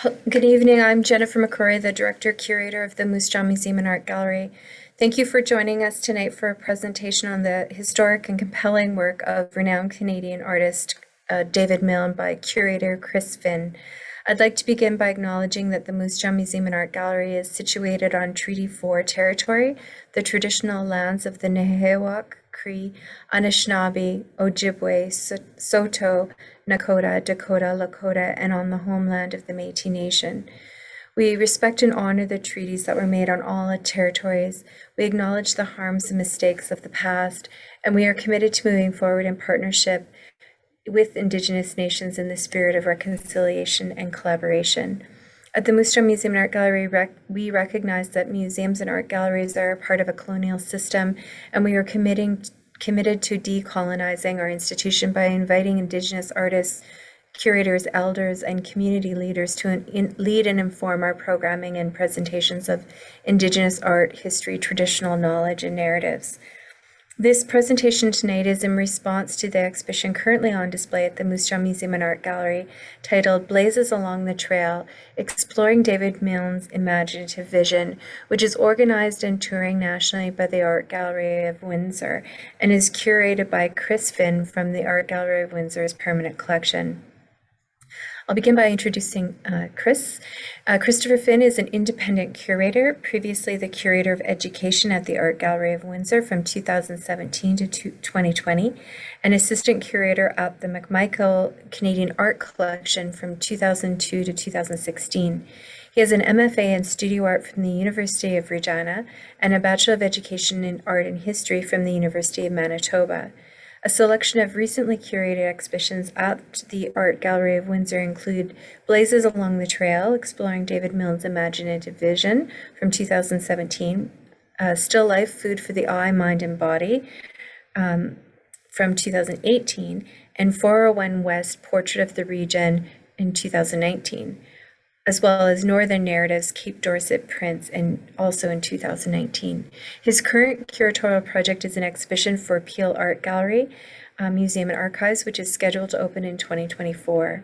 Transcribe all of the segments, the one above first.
Good evening. I'm Jennifer McCrory, the Director Curator of the Moose Jaw Museum and Art Gallery. Thank you for joining us tonight for a presentation on the historic and compelling work of renowned Canadian artist David Milne by curator Chris Finn. I'd like to begin by acknowledging that the Moose Jaw Museum and Art Gallery is situated on Treaty 4 territory, the traditional lands of the Nehewak, Cree, Anishinaabe, Ojibwe, Saulteaux, Nakota, Dakota, Lakota, and on the homeland of the Métis Nation. We respect and honor the treaties that were made on all territories. We acknowledge the harms and mistakes of the past, and we are committed to moving forward in partnership with Indigenous nations in the spirit of reconciliation and collaboration. At the Moose Jaw Museum and Art Gallery, we recognize that museums and art galleries are a part of a colonial system, and we are committed to decolonizing our institution by inviting Indigenous artists, curators, elders, and community leaders to lead and inform our programming and presentations of Indigenous art, history, traditional knowledge, and narratives. This presentation tonight is in response to the exhibition currently on display at the Moose Jaw Museum and Art Gallery titled Blazes Along the Trail, Exploring David Milne's Imaginative Vision, which is organized and touring nationally by the Art Gallery of Windsor and is curated by Chris Finn from the Art Gallery of Windsor's permanent collection. I'll begin by introducing Chris. Christopher Finn is an independent curator, previously the Curator of Education at the Art Gallery of Windsor from 2017 to 2020, and Assistant Curator at the McMichael Canadian Art Collection from 2002 to 2016. He has an MFA in Studio Art from the University of Regina and a Bachelor of Education in Art and History from the University of Manitoba. A selection of recently curated exhibitions at the Art Gallery of Windsor include Blazes Along the Trail, Exploring David Milne's Imaginative Vision from 2017, Still Life, Food for the Eye, Mind and Body from 2018, and 401 West, Portrait of the Region in 2019, as well as Northern Narratives, Cape Dorset Prints, and also in 2019. His current curatorial project is an exhibition for Peel Art Gallery, Museum and Archives, which is scheduled to open in 2024.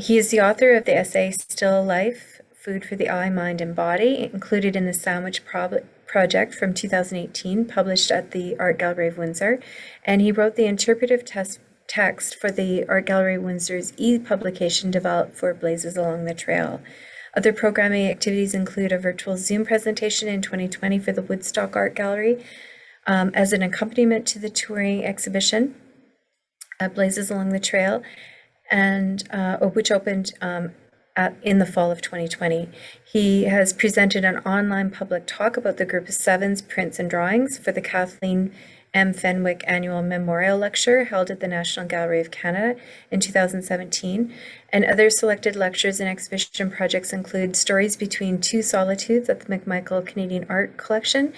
He is the author of the essay Still Life, Food for the Eye, Mind and Body, included in the Sandwich Project from 2018, published at the Art Gallery of Windsor, and he wrote the interpretive text for the Art Gallery Windsor's e-publication developed for Blazes Along the Trail. Other programming activities include a virtual Zoom presentation in 2020 for the Woodstock Art Gallery as an accompaniment to the touring exhibition, Blazes Along the Trail, and which opened in the fall of 2020. He has presented an online public talk about the Group of Seven's prints and drawings for the Kathleen M. Fenwick Annual Memorial Lecture held at the National Gallery of Canada in 2017, and other selected lectures and exhibition projects include Stories Between Two Solitudes at the McMichael Canadian Art Collection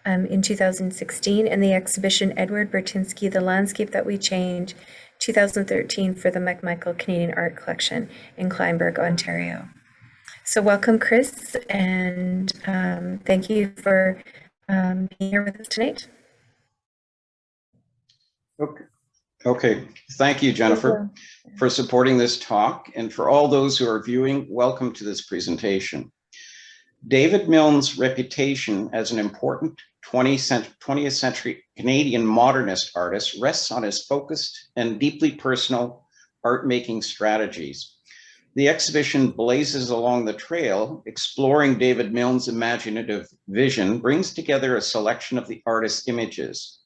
in 2016, and the exhibition Edward Bertinsky, The Landscape That We Change, 2013 for the McMichael Canadian Art Collection in Kleinburg, Ontario. So welcome, Chris, and thank you for being here with us tonight. Okay. Thank you, Jennifer, for supporting this talk. And for all those who are viewing, welcome to this presentation. David Milne's reputation as an important 20th century Canadian modernist artist rests on his focused and deeply personal art-making strategies. The exhibition Blazes Along the Trail, Exploring David Milne's Imaginative Vision, brings together a selection of the artist's images.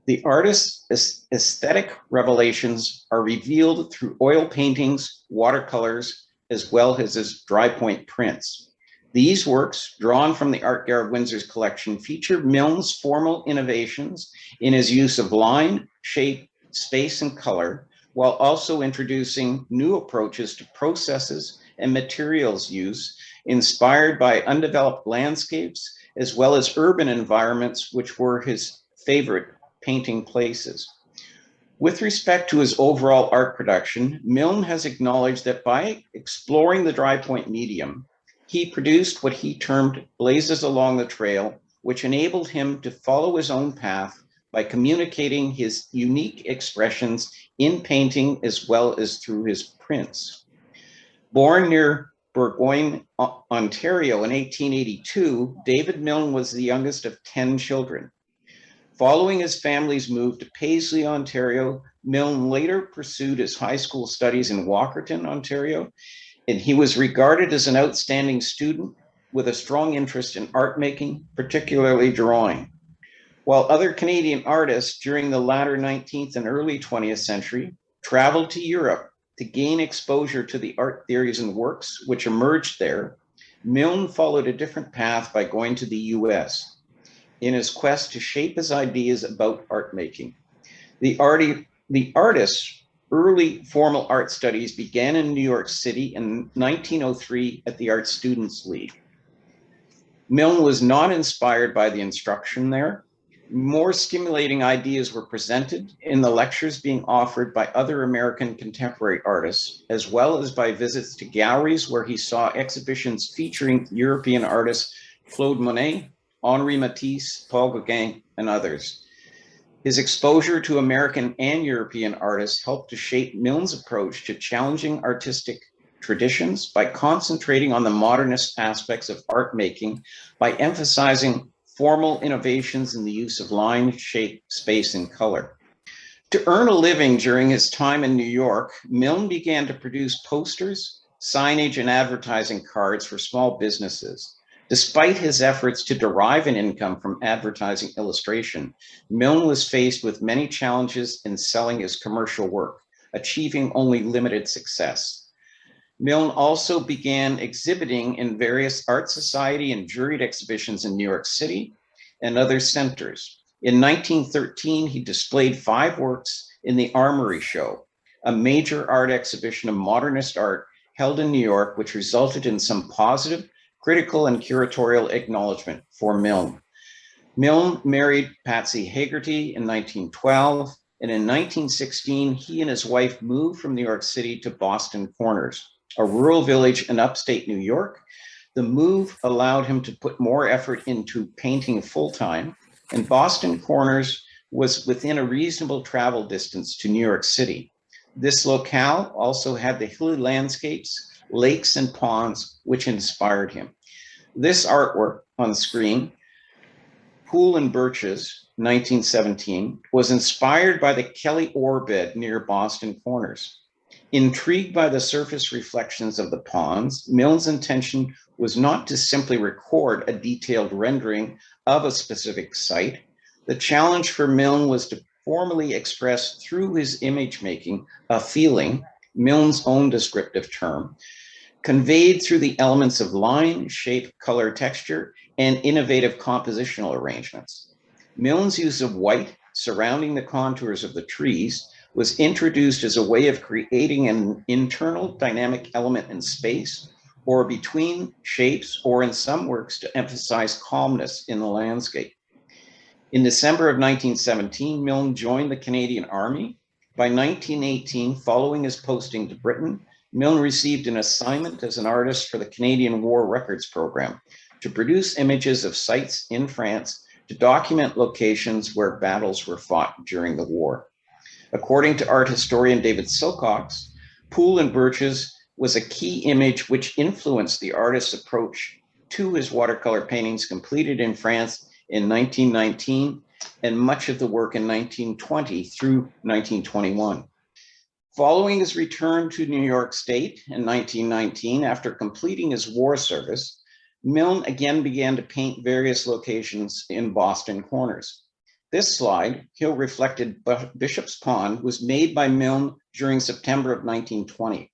The artist's aesthetic revelations are revealed through oil paintings, watercolors, as well as his Drypoint prints. These works, drawn from the Art Gallery of Windsor's collection, feature Milne's formal innovations in his use of line, shape, space, and color, while also introducing new approaches to processes and materials use, inspired by undeveloped landscapes, as well as urban environments, which were his favorite painting places. With respect to his overall art production, Milne has acknowledged that by exploring the Drypoint medium, he produced what he termed Blazes Along the Trail, which enabled him to follow his own path by communicating his unique expressions in painting as well as through his prints. Born near Burgoyne, Ontario in 1882, David Milne was the youngest of 10 children. Following his family's move to Paisley, Ontario, Milne later pursued his high school studies in Walkerton, Ontario, and he was regarded as an outstanding student with a strong interest in art making, particularly drawing. While other Canadian artists during the latter 19th and early 20th century traveled to Europe to gain exposure to the art theories and works which emerged there, Milne followed a different path by going to the US in his quest to shape his ideas about art making. The artist's early formal art studies began in New York City in 1903 at the Art Students League. Milne was not inspired by the instruction there. More stimulating ideas were presented in the lectures being offered by other American contemporary artists, as well as by visits to galleries where he saw exhibitions featuring European artists Claude Monet, Henri Matisse, Paul Gauguin, and others. His exposure to American and European artists helped to shape Milne's approach to challenging artistic traditions by concentrating on the modernist aspects of art making, by emphasizing formal innovations in the use of line, shape, space, and color. To earn a living during his time in New York, Milne began to produce posters, signage, and advertising cards for small businesses. Despite his efforts to derive an income from advertising illustration, Milne was faced with many challenges in selling his commercial work, achieving only limited success. Milne also began exhibiting in various art society and juried exhibitions in New York City and other centers. In 1913, he displayed 5 works in the Armory Show, a major art exhibition of modernist art held in New York, which resulted in some positive critical and curatorial acknowledgement for Milne. Milne married Patsy Hagerty in 1912, and in 1916, he and his wife moved from New York City to Boston Corners, a rural village in upstate New York. The move allowed him to put more effort into painting full-time, and Boston Corners was within a reasonable travel distance to New York City. This locale also had the hilly landscapes, lakes, and ponds, which inspired him. This artwork on the screen, Pool and Birches, 1917, was inspired by the Kelly ore bed near Boston Corners. Intrigued by the surface reflections of the ponds, Milne's intention was not to simply record a detailed rendering of a specific site. The challenge for Milne was to formally express through his image making a feeling, Milne's own descriptive term, conveyed through the elements of line, shape, color, texture, and innovative compositional arrangements. Milne's use of white surrounding the contours of the trees was introduced as a way of creating an internal dynamic element in space or between shapes, or in some works to emphasize calmness in the landscape. In December of 1917, Milne joined the Canadian Army. By 1918, following his posting to Britain, Milne received an assignment as an artist for the Canadian War Records Program to produce images of sites in France to document locations where battles were fought during the war. According to art historian David Silcox, Pool and Birches was a key image which influenced the artist's approach to his watercolor paintings completed in France in 1919 and much of the work in 1920 through 1921. Following his return to New York State in 1919, after completing his war service, Milne again began to paint various locations in Boston Corners. This slide, Hill Reflected Bishop's Pond, was made by Milne during September of 1920.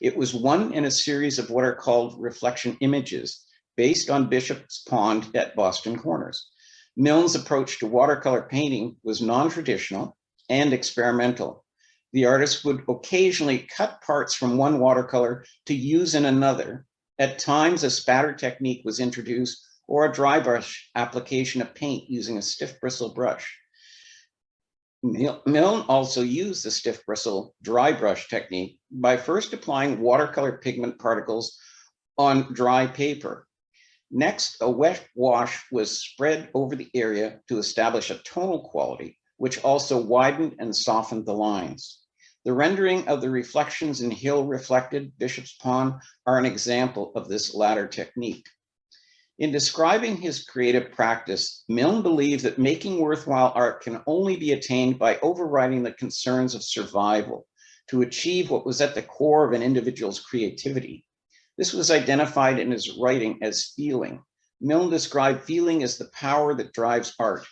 It was one in a series of what are called reflection images based on Bishop's Pond at Boston Corners. Milne's approach to watercolor painting was non-traditional and experimental. The artist would occasionally cut parts from one watercolor to use in another. At times, a spatter technique was introduced or a dry brush application of paint using a stiff bristle brush. Milne also used the stiff bristle dry brush technique by first applying watercolor pigment particles on dry paper. Next, a wet wash was spread over the area to establish a tonal quality, which also widened and softened the lines. The rendering of the reflections in Hill Reflected, Bishop's Pond, are an example of this latter technique. In describing his creative practice, Milne believed that making worthwhile art can only be attained by overriding the concerns of survival to achieve what was at the core of an individual's creativity. This was identified in his writing as feeling. Milne described feeling as the power that drives art.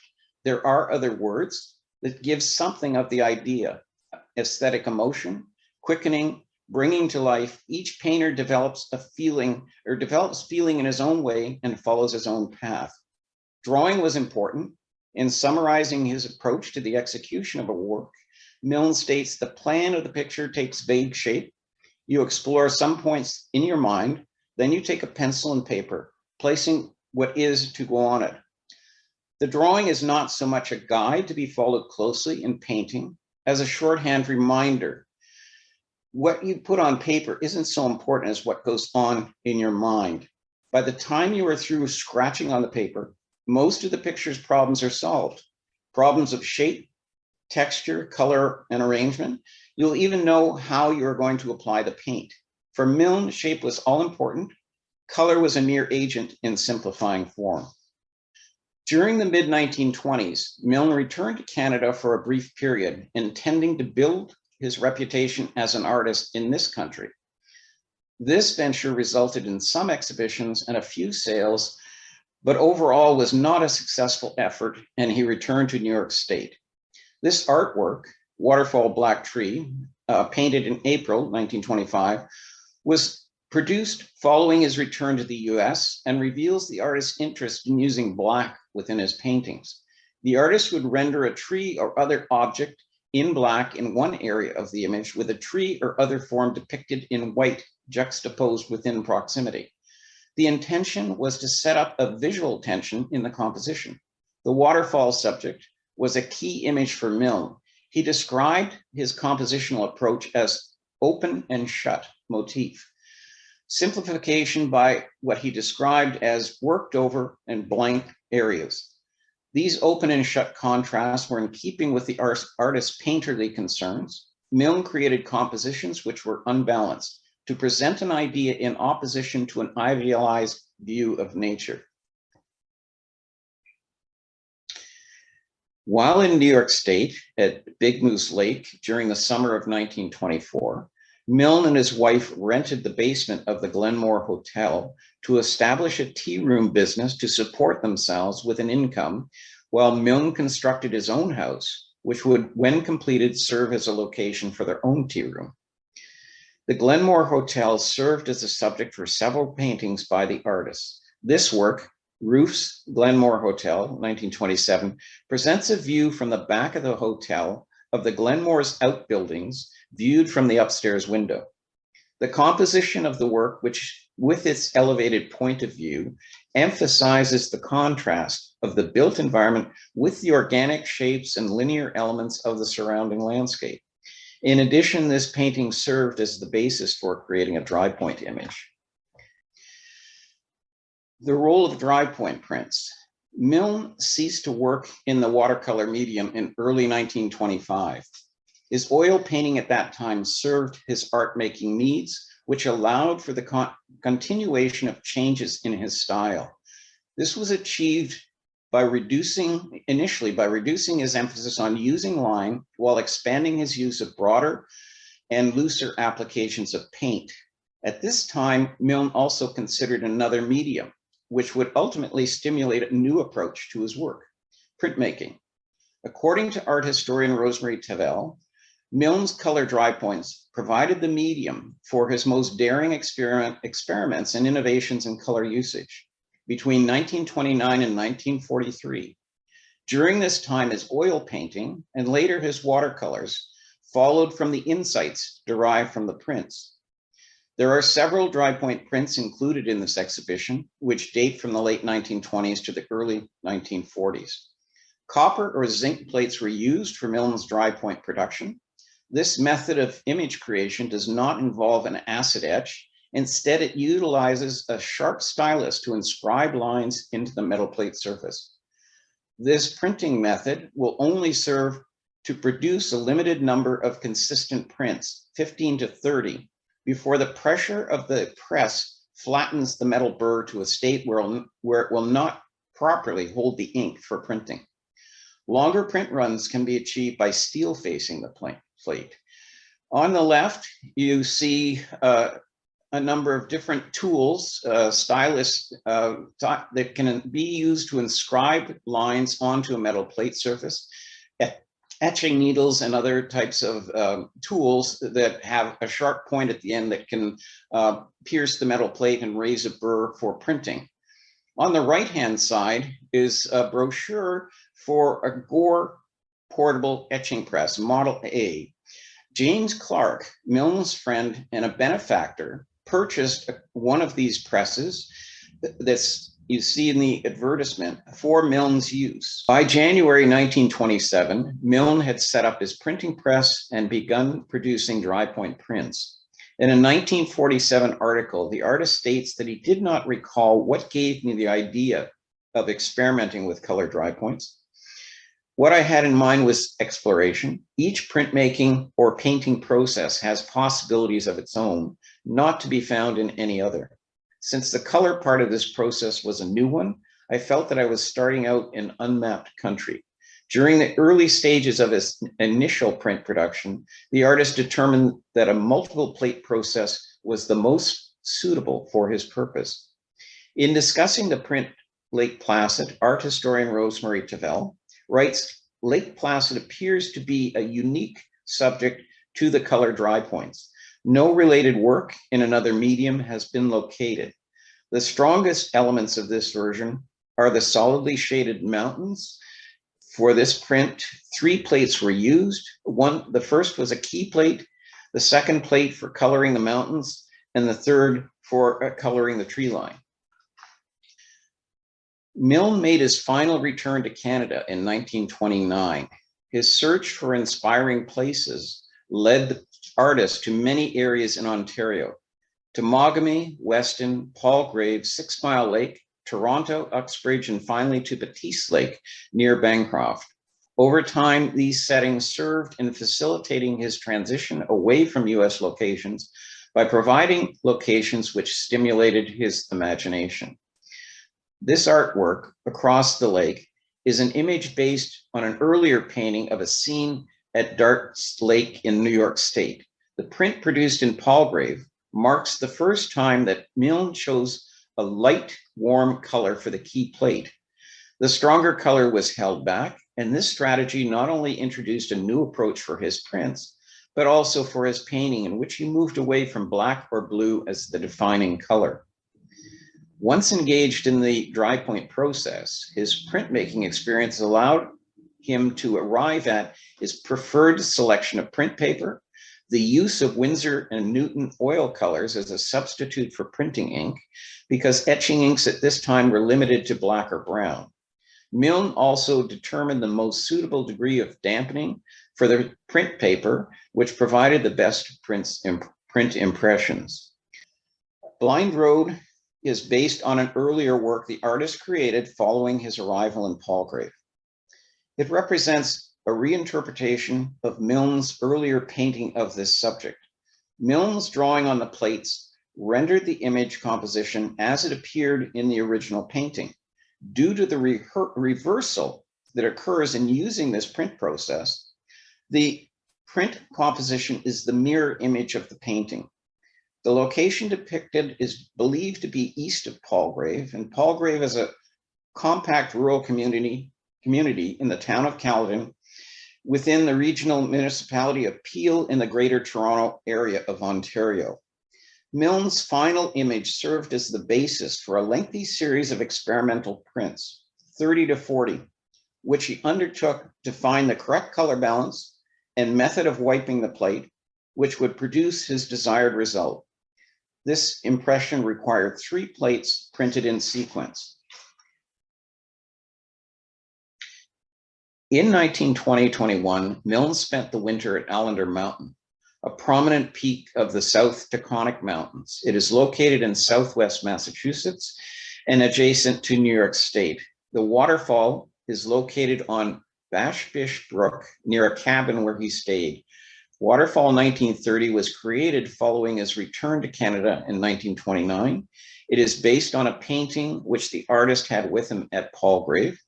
There are other words that give something of the idea: aesthetic emotion, quickening, bringing to life. Each painter develops feeling in his own way and follows his own path. Drawing was important. In summarizing his approach to the execution of a work, Milne states the plan of the picture takes vague shape. You explore some points in your mind, then you take a pencil and paper, placing what is to go on it. The drawing is not so much a guide to be followed closely in painting as a shorthand reminder. What you put on paper isn't so important as what goes on in your mind. By the time you are through scratching on the paper, most of the picture's problems are solved. Problems of shape, texture, color, and arrangement. You'll even know how you're going to apply the paint. For Milne, shape was all important. Color was a mere agent in simplifying form. During the mid-1920s, Milne returned to Canada for a brief period, intending to build his reputation as an artist in this country. This venture resulted in some exhibitions and a few sales, but overall was not a successful effort, and he returned to New York State. This artwork, Waterfall Black Tree, painted in April 1925, was produced following his return to the US and reveals the artist's interest in using black within his paintings. The artist would render a tree or other object in black in one area of the image, with a tree or other form depicted in white juxtaposed within proximity. The intention was to set up a visual tension in the composition. The waterfall subject was a key image for Milne. He described his compositional approach as open and shut motif. Simplification by what he described as worked over and blank areas. These open and shut contrasts were in keeping with the artist's painterly concerns. Milne created compositions which were unbalanced to present an idea in opposition to an idealized view of nature. While in New York State at Big Moose Lake during the summer of 1924, Milne and his wife rented the basement of the Glenmore Hotel to establish a tea room business to support themselves with an income, while Milne constructed his own house, which would, when completed, serve as a location for their own tea room. The Glenmore Hotel served as a subject for several paintings by the artist. This work, Roof's Glenmore Hotel, 1927, presents a view from the back of the hotel of the Glenmore's outbuildings viewed from the upstairs window. The composition of the work, which with its elevated point of view, emphasizes the contrast of the built environment with the organic shapes and linear elements of the surrounding landscape. In addition, this painting served as the basis for creating a Drypoint image. The role of Drypoint prints. Milne ceased to work in the watercolor medium in early 1925. His oil painting at that time served his art-making needs, which allowed for the continuation of changes in his style. This was achieved by initially by reducing his emphasis on using line while expanding his use of broader and looser applications of paint. At this time, Milne also considered another medium, which would ultimately stimulate a new approach to his work, printmaking. According to art historian Rosemary Tavel, Milne's color Drypoints provided the medium for his most daring experiments and innovations in color usage between 1929 and 1943. During this time, his oil painting and later his watercolors followed from the insights derived from the prints. There are several Drypoint prints included in this exhibition, which date from the late 1920s to the early 1940s. Copper or zinc plates were used for Milne's Drypoint production. This method of image creation does not involve an acid etch. Instead, it utilizes a sharp stylus to inscribe lines into the metal plate surface. This printing method will only serve to produce a limited number of consistent prints, 15 to 30, before the pressure of the press flattens the metal burr to a state where it will not properly hold the ink for printing. Longer print runs can be achieved by steel facing the plate. On the left, you see a number of different tools, stylists that can be used to inscribe lines onto a metal plate surface, etching needles and other types of tools that have a sharp point at the end that can pierce the metal plate and raise a burr for printing. On the right-hand side is a brochure for a Gore portable etching press, Model A. James Clark, Milne's friend and a benefactor, purchased one of these presses that's you see in the advertisement for Milne's use. By January 1927, Milne had set up his printing press and begun producing Drypoint prints. In a 1947 article, the artist states that he did not recall what gave me the idea of experimenting with color Drypoints. What I had in mind was exploration. Each printmaking or painting process has possibilities of its own, not to be found in any other. Since the color part of this process was a new one, I felt that I was starting out in unmapped country. During the early stages of his initial print production, the artist determined that a multiple plate process was the most suitable for his purpose. In discussing the print Lake Placid, art historian Rosemary Tavel writes, Lake Placid appears to be a unique subject to the color Drypoints. No related work in another medium has been located. The strongest elements of this version are the solidly shaded mountains. For this print, 3 plates were used. The first was a key plate, the second plate for coloring the mountains, and the third for coloring the tree line. Milne made his final return to Canada in 1929. His search for inspiring places led the artist to many areas in Ontario, to Mogamy, Weston, Palgrave, 6 Mile Lake, Toronto, Uxbridge, and finally to Batiste Lake near Bancroft. Over time, these settings served in facilitating his transition away from US locations by providing locations which stimulated his imagination. This artwork, Across the Lake, is an image based on an earlier painting of a scene at Dart's Lake in New York State. The print produced in Palgrave marks the first time that Milne chose a light, warm color for the key plate. The stronger color was held back, and this strategy not only introduced a new approach for his prints, but also for his painting, in which he moved away from black or blue as the defining color. Once engaged in the Drypoint process, his printmaking experience allowed him to arrive at his preferred selection of print paper, the use of Windsor and Newton oil colors as a substitute for printing ink, because etching inks at this time were limited to black or brown. Milne also determined the most suitable degree of dampening for the print paper, which provided the best print impressions. Blind Road is based on an earlier work the artist created following his arrival in Palgrave. It represents a reinterpretation of Milne's earlier painting of this subject. Milne's drawing on the plates rendered the image composition as it appeared in the original painting. Due to the reversal that occurs in using this print process, the print composition is the mirror image of the painting. The location depicted is believed to be east of Palgrave, and Palgrave is a compact rural community in the town of Caledon within the regional municipality of Peel in the Greater Toronto area of Ontario. Milne's final image served as the basis for a lengthy series of experimental prints, 30 to 40, which he undertook to find the correct color balance and method of wiping the plate, which would produce his desired result. This impression required 3 plates printed in sequence. In 1920-21, Milne spent the winter at Allender Mountain, a prominent peak of the South Taconic Mountains. It is located in southwest Massachusetts and adjacent to New York State. The waterfall is located on Bashbish Brook near a cabin where he stayed. Waterfall 1930 was created following his return to Canada in 1929. It is based on a painting which the artist had with him at Palgrave.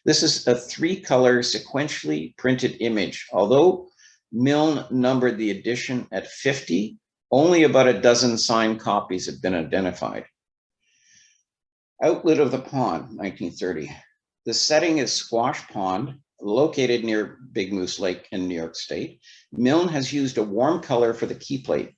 This is a 3-color sequentially printed image. Although Milne numbered the edition at 50, only about a dozen signed copies have been identified. Outlet of the Pond, 1930. The setting is Squash Pond, located near Big Moose Lake in New York State. Milne has used a warm color for the key plate.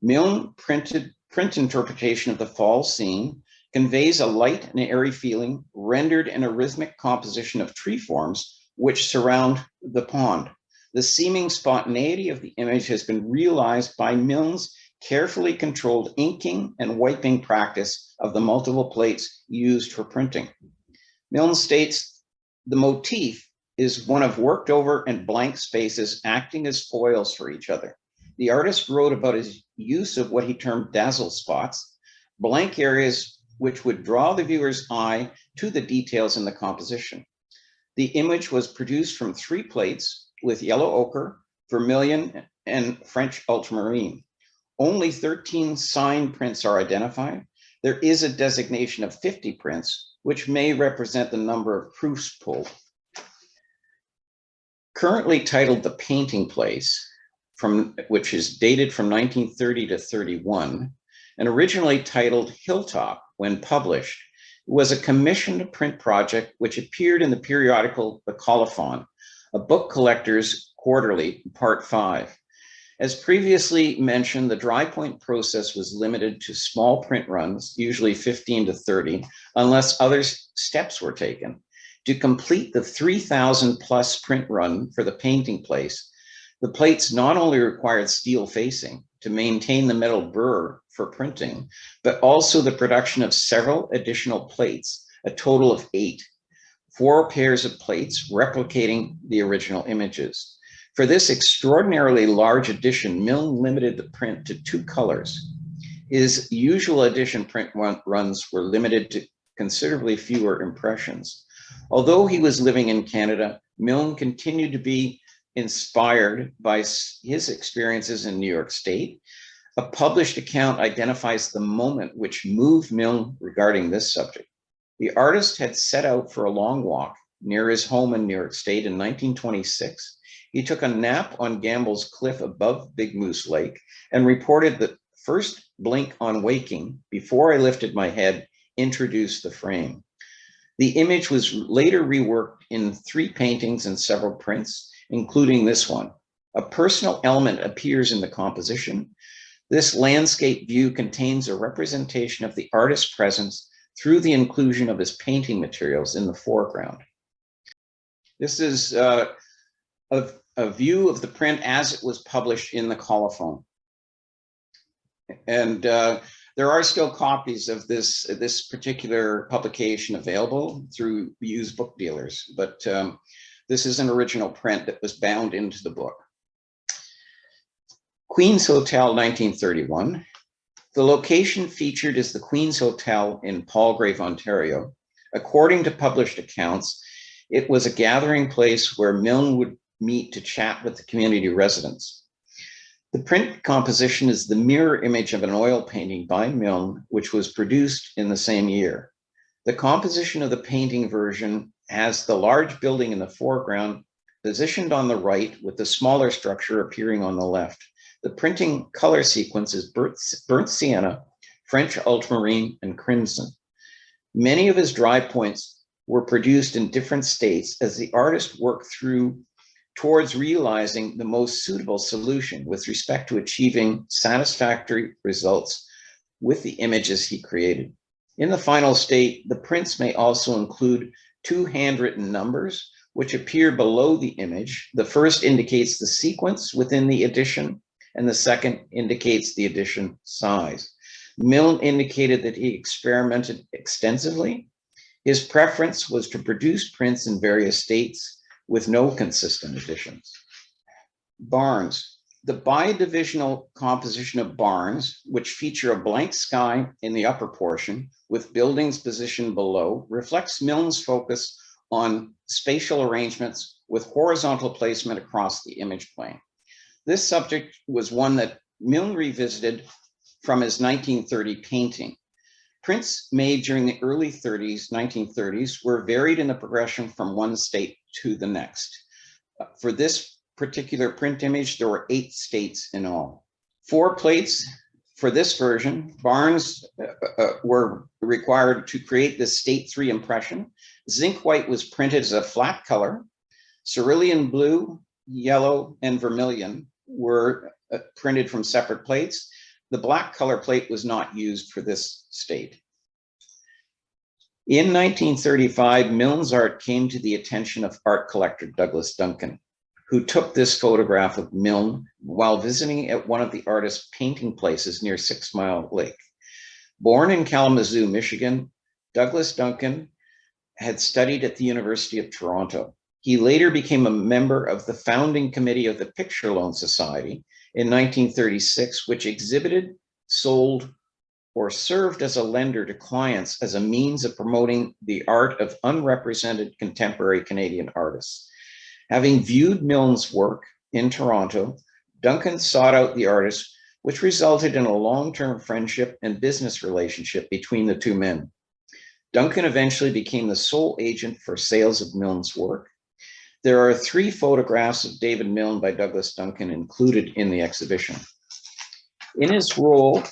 Milne print interpretation of the fall scene conveys a light and airy feeling rendered in a rhythmic composition of tree forms which surround the pond. The seeming spontaneity of the image has been realized by Milne's carefully controlled inking and wiping practice of the multiple plates used for printing. Milne states the motif is one of worked over and blank spaces acting as foils for each other. The artist wrote about his use of what he termed dazzle spots, blank areas which would draw the viewer's eye to the details in the composition. The image was produced from 3 plates with yellow ochre, vermilion, and French ultramarine. Only 13 signed prints are identified. There is a designation of 50 prints, which may represent the number of proofs pulled. Currently titled The Painting Place, which is dated from 1930 to 31, and originally titled Hilltop when published, was a commissioned print project which appeared in the periodical The Colophon, a book collector's quarterly, part 5. As previously mentioned, the Drypoint process was limited to small print runs, usually 15 to 30, unless other steps were taken. To complete the 3,000 plus print run for the painting place, the plates not only required steel facing to maintain the metal burr for printing, but also the production of several additional plates, a total of 8, 4 pairs of plates replicating the original images. For this extraordinarily large edition, Milne limited the print to 2 colors. His usual edition print runs were limited to considerably fewer impressions. Although he was living in Canada, Milne continued to be inspired by his experiences in New York State. A published account identifies the moment which moved Milne regarding this subject. The artist had set out for a long walk near his home in New York State in 1926. He took a nap on Gamble's Cliff above Big Moose Lake and reported that first blink on waking, before I lifted my head, introduced the frame. The image was later reworked in 3 paintings and several prints, including this one. A personal element appears in the composition. This landscape view contains a representation of the artist's presence through the inclusion of his painting materials in the foreground. This is a view of the print as it was published in the Colophon. And there are still copies of this particular publication available through used book dealers, but this is an original print that was bound into the book. Queen's Hotel, 1931. The location featured is the Queen's Hotel in Palgrave, Ontario. According to published accounts, it was a gathering place where Milne would meet to chat with the community residents. The print composition is the mirror image of an oil painting by Milne, which was produced in the same year. The composition of the painting version has the large building in the foreground positioned on the right with the smaller structure appearing on the left. The printing color sequence is burnt sienna, French ultramarine, and crimson. Many of his dry points were produced in different states as the artist worked towards realizing the most suitable solution with respect to achieving satisfactory results with the images he created. In the final state, the prints may also include 2 handwritten numbers, which appear below the image. The first indicates the sequence within the edition, and the second indicates the edition size. Milne indicated that he experimented extensively. His preference was to produce prints in various states with no consistent editions. Barns. The bidivisional composition of barns, which feature a blank sky in the upper portion with buildings positioned below, reflects Milne's focus on spatial arrangements with horizontal placement across the image plane. This subject was one that Milne revisited from his 1930 painting. Prints made during the early 1930s, were varied in the progression from one state to the next. For this particular print image, there were 8 states in all. 4 plates for this version. Barnes were required to create this state 3 impression. Zinc white was printed as a flat color. Cerulean blue, yellow, and vermilion were printed from separate plates. The black color plate was not used for this state. In 1935, Milne's art came to the attention of art collector Douglas Duncan, who took this photograph of Milne while visiting at one of the artist's painting places near 6 Mile Lake. Born in Kalamazoo, Michigan, Douglas Duncan had studied at the University of Toronto. He later became a member of the founding committee of the Picture Loan Society in 1936, which exhibited, sold, or served as a lender to clients as a means of promoting the art of unrepresented contemporary Canadian artists. Having viewed Milne's work in Toronto, Duncan sought out the artist, which resulted in a long-term friendship and business relationship between the two men. Duncan eventually became the sole agent for sales of Milne's work. There are 3 photographs of David Milne by Douglas Duncan included in the exhibition. In his role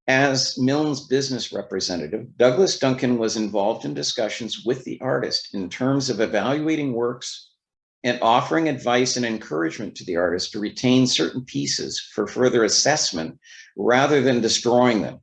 as Milne's business representative, Douglas Duncan was involved in discussions with the artist in terms of evaluating works and offering advice and encouragement to the artist to retain certain pieces for further assessment rather than destroying them.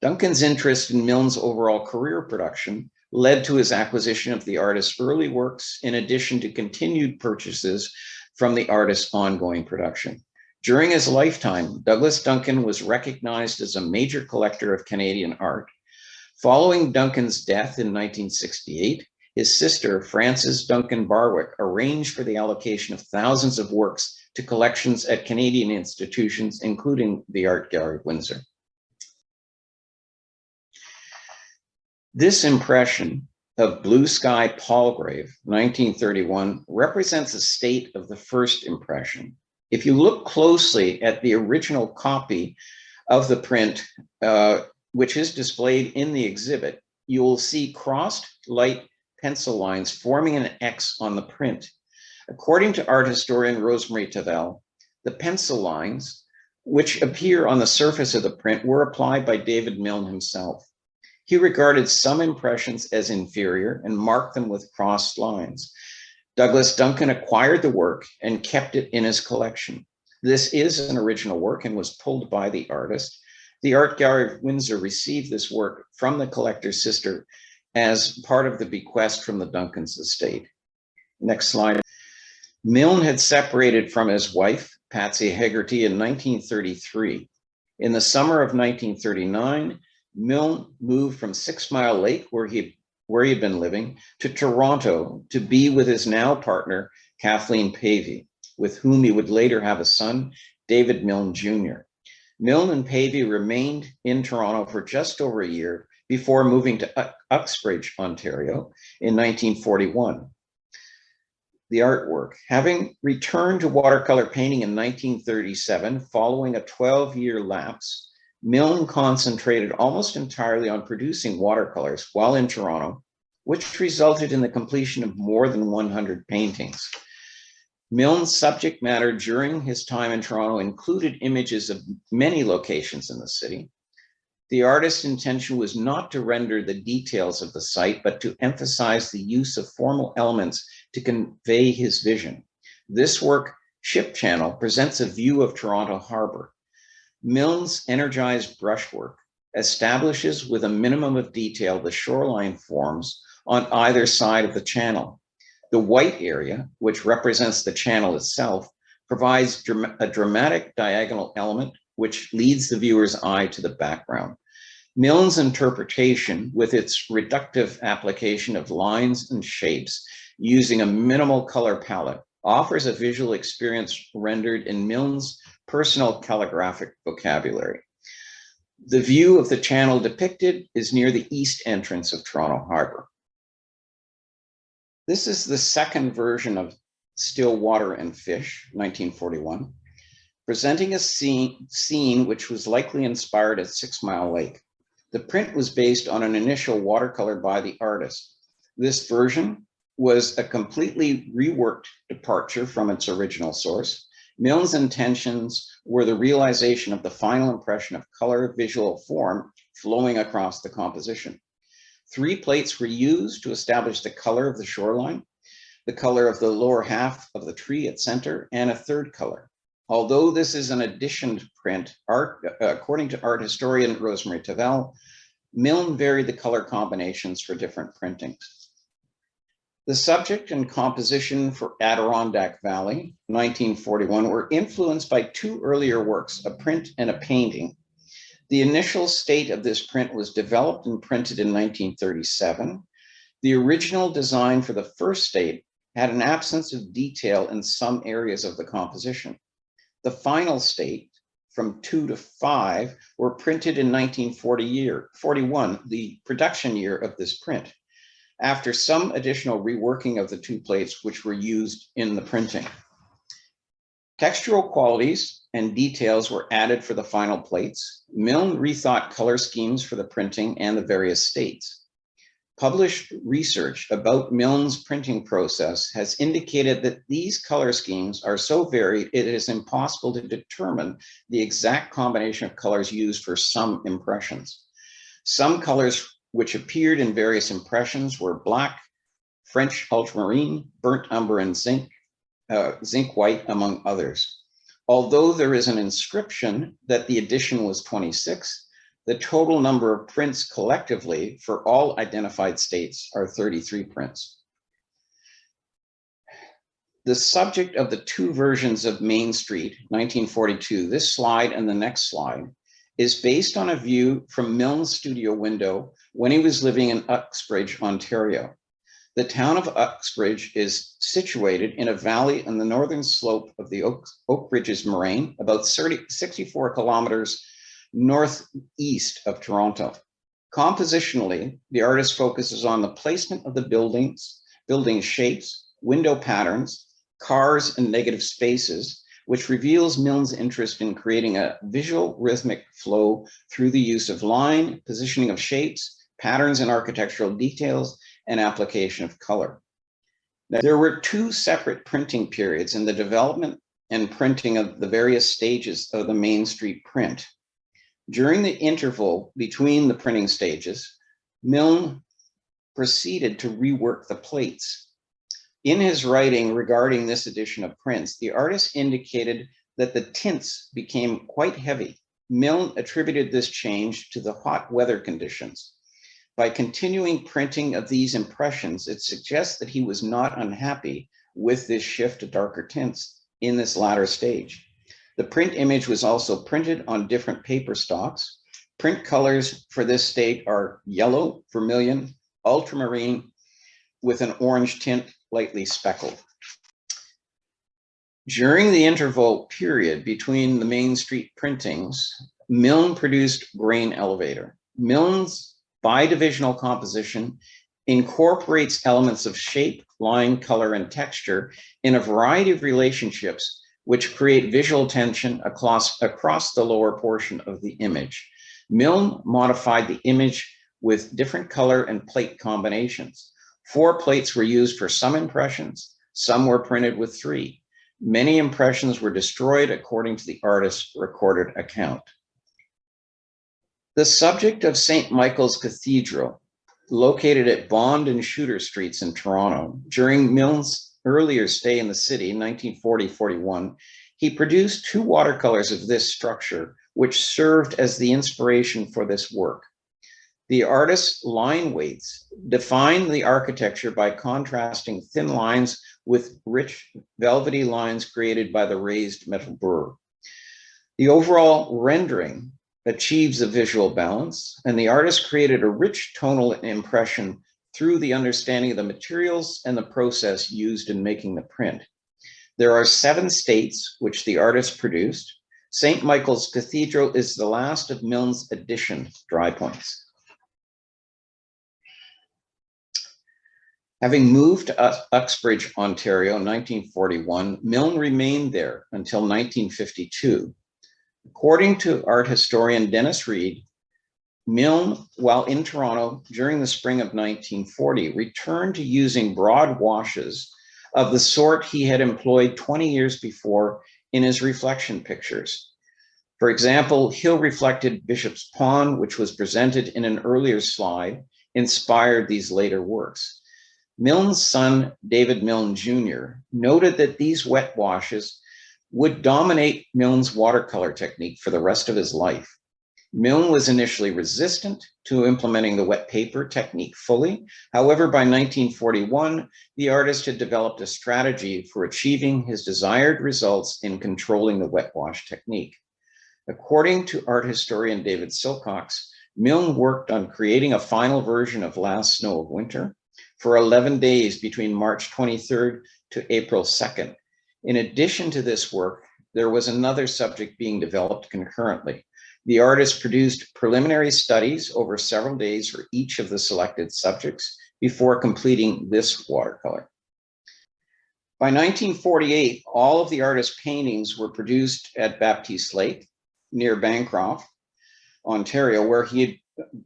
Duncan's interest in Milne's overall career production led to his acquisition of the artist's early works, in addition to continued purchases from the artist's ongoing production. During his lifetime, Douglas Duncan was recognized as a major collector of Canadian art. Following Duncan's death in 1968, his sister, Frances Duncan Barwick, arranged for the allocation of thousands of works to collections at Canadian institutions, including the Art Gallery of Windsor. This impression of Blue Sky Palgrave, 1931, represents a state of the first impression. If you look closely at the original copy of the print, which is displayed in the exhibit, you will see crossed light pencil lines forming an X on the print. According to art historian Rosemary Tavel, the pencil lines, which appear on the surface of the print, were applied by David Milne himself. He regarded some impressions as inferior and marked them with crossed lines. Douglas Duncan acquired the work and kept it in his collection. This is an original work and was pulled by the artist. The Art Gallery of Windsor received this work from the collector's sister as part of the bequest from the Duncan's estate. Next slide. Milne had separated from his wife, Patsy Hegarty, in 1933. In the summer of 1939, Milne moved from 6 Mile Lake, where he had been living, to Toronto to be with his now partner, Kathleen Pavey, with whom he would later have a son, David Milne Jr. Milne and Pavey remained in Toronto for just over a year before moving to Uxbridge, Ontario in 1941. The artwork. Having returned to watercolor painting in 1937, following a 12-year lapse, Milne concentrated almost entirely on producing watercolors while in Toronto, which resulted in the completion of more than 100 paintings. Milne's subject matter during his time in Toronto included images of many locations in the city. The artist's intention was not to render the details of the site, but to emphasize the use of formal elements to convey his vision. This work, Ship Channel, presents a view of Toronto Harbor. Milne's energized brushwork establishes with a minimum of detail the shoreline forms on either side of the channel. The white area, which represents the channel itself, provides a dramatic diagonal element which leads the viewer's eye to the background. Milne's interpretation, with its reductive application of lines and shapes using a minimal color palette, offers a visual experience rendered in Milne's personal calligraphic vocabulary. The view of the channel depicted is near the east entrance of Toronto Harbor. This is the second version of Still Water and Fish, 1941, presenting a scene which was likely inspired at 6 Mile Lake. The print was based on an initial watercolor by the artist. This version was a completely reworked departure from its original source. Milne's intentions were the realization of the final impression of color, visual form flowing across the composition. 3 plates were used to establish the color of the shoreline, the color of the lower half of the tree at center, and a third color. Although this is an additioned print, according to art historian Rosemary Tavel, Milne varied the color combinations for different printings. The subject and composition for Adirondack Valley, 1941, were influenced by 2 earlier works, a print and a painting. The initial state of this print was developed and printed in 1937. The original design for the first state had an absence of detail in some areas of the composition. The final state, from 2 to 5, were printed in 1941, the production year of this print, after some additional reworking of the 2 plates which were used in the printing. Textural qualities and details were added for the final plates. Milne rethought color schemes for the printing and the various states. Published research about Milne's printing process has indicated that these color schemes are so varied it is impossible to determine the exact combination of colors used for some impressions. Some colors which appeared in various impressions were black, French ultramarine, burnt umber, and zinc white, among others. Although there is an inscription that the edition was 26, the total number of prints collectively for all identified states are 33 prints. The subject of the 2 versions of Main Street, 1942, this slide and the next slide, is based on a view from Milne's studio window when he was living in Uxbridge, Ontario. The town of Uxbridge is situated in a valley on the northern slope of the Oak Ridges Moraine, about 64 kilometers northeast of Toronto. Compositionally, the artist focuses on the placement of the building shapes, window patterns, cars, and negative spaces, which reveals Milne's interest in creating a visual rhythmic flow through the use of line, positioning of shapes, patterns and architectural details, and application of color. Now, there were 2 separate printing periods in the development and printing of the various stages of the Main Street print. During the interval between the printing stages, Milne proceeded to rework the plates. In his writing regarding this edition of prints, the artist indicated that the tints became quite heavy. Milne attributed this change to the hot weather conditions. By continuing printing of these impressions, it suggests that he was not unhappy with this shift to darker tints in this latter stage. The print image was also printed on different paper stocks. Print colors for this state are yellow, vermilion, ultramarine, with an orange tint, lightly speckled. During the interval period between the Main Street printings, Milne produced Grain Elevator. Milne's bidivisional composition incorporates elements of shape, line, color, and texture in a variety of relationships which create visual tension across the lower portion of the image. Milne modified the image with different color and plate combinations. 4 plates were used for some impressions, some were printed with 3. Many impressions were destroyed according to the artist's recorded account. The subject of St. Michael's Cathedral, located at Bond and Shooter Streets in Toronto, during Milne's earlier stay in the city, 1940-41, he produced 2 watercolors of this structure, which served as the inspiration for this work. The artist's line weights defined the architecture by contrasting thin lines with rich velvety lines created by the raised metal burr. The overall rendering achieves a visual balance, and the artist created a rich tonal impression through the understanding of the materials and the process used in making the print. There are 7 states which the artist produced. St. Michael's Cathedral is the last of Milne's addition dry points. Having moved to Uxbridge, Ontario in 1941, Milne remained there until 1952. According to art historian Dennis Reed, Milne, while in Toronto during the spring of 1940, returned to using broad washes of the sort he had employed 20 years before in his reflection pictures. For example, Hill reflected Bishop's Pond, which was presented in an earlier slide, inspired these later works. Milne's son, David Milne Jr., noted that these wet washes would dominate Milne's watercolor technique for the rest of his life. Milne was initially resistant to implementing the wet paper technique fully. However, by 1941, the artist had developed a strategy for achieving his desired results in controlling the wet wash technique. According to art historian David Silcox, Milne worked on creating a final version of Last Snow of Winter for 11 days between March 23rd to April 2nd. In addition to this work, there was another subject being developed concurrently. The artist produced preliminary studies over several days for each of the selected subjects before completing this watercolor. By 1948, all of the artist's paintings were produced at Baptiste Lake near Bancroft, Ontario, where he had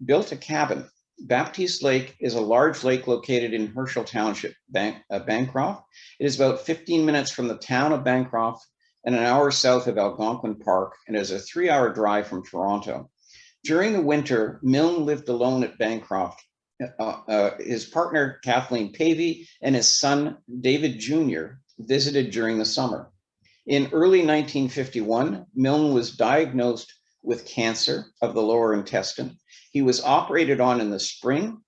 built a cabin. Baptiste Lake is a large lake located in Herschel Township, Bancroft. It is about 15 minutes from the town of Bancroft and an hour south of Algonquin Park, and is a 3-hour drive from Toronto. During the winter, Milne lived alone at Bancroft. His partner, Kathleen Pavey, and his son, David Jr., visited during the summer. In early 1951, Milne was diagnosed with cancer of the lower intestine. He was operated on in the spring.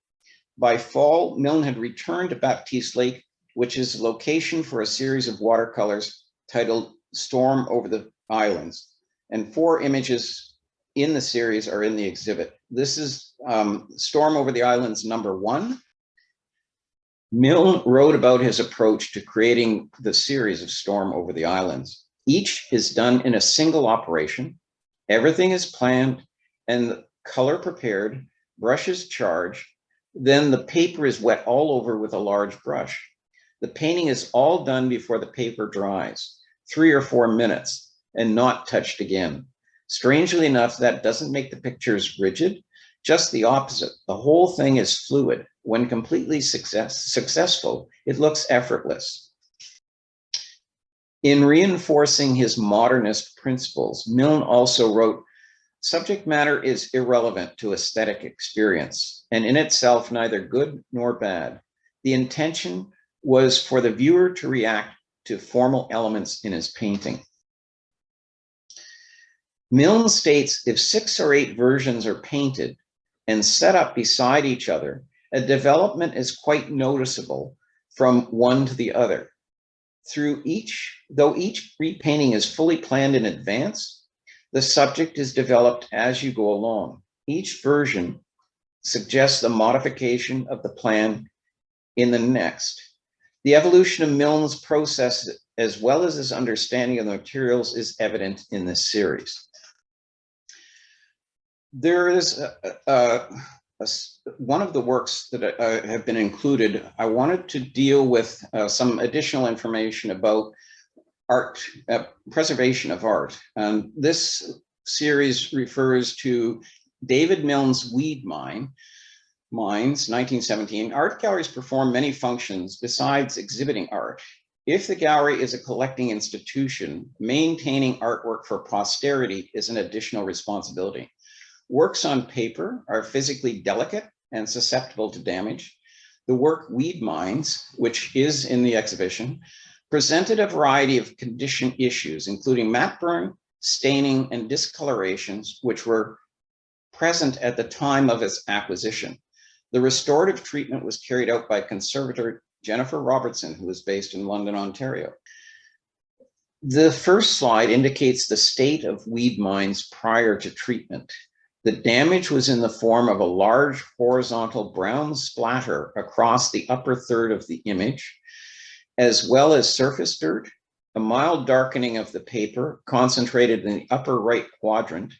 By fall, Milne had returned to Baptiste Lake, which is the location for a series of watercolors titled Storm Over the Islands. And 4 images in the series are in the exhibit. This is Storm Over the Islands #1. Milne wrote about his approach to creating the series of Storm Over the Islands. Each is done in a single operation. Everything is planned and color prepared, brushes charged, then the paper is wet all over with a large brush. The painting is all done before the paper dries, 3 or 4 minutes, and not touched again. Strangely enough, that doesn't make the pictures rigid, just the opposite. The whole thing is fluid. When completely successful, it looks effortless. In reinforcing his modernist principles, Milne also wrote, "Subject matter is irrelevant to aesthetic experience, and in itself neither good nor bad. The intention was for the viewer to react to formal elements in his painting." Milne states, if 6 or 8 versions are painted and set up beside each other, a development is quite noticeable from one to the other. Though each repainting is fully planned in advance, the subject is developed as you go along. Each version suggests a modification of the plan in the next. The evolution of Milne's process, as well as his understanding of the materials, is evident in this series. There is one of the works that have been included. I wanted to deal with some additional information about art, preservation of art. And this series refers to David Milne's Weed Mines, 1917. Art galleries perform many functions besides exhibiting art. If the gallery is a collecting institution, maintaining artwork for posterity is an additional responsibility. Works on paper are physically delicate and susceptible to damage. The work Weed Mines, which is in the exhibition, presented a variety of condition issues, including matte burn, staining, and discolorations, which were present at the time of its acquisition. The restorative treatment was carried out by conservator Jennifer Robertson, who is based in London, Ontario. The first slide indicates the state of Weed Mines prior to treatment. The damage was in the form of a large horizontal brown splatter across the upper third of the image, as well as surface dirt, a mild darkening of the paper concentrated in the upper right quadrant,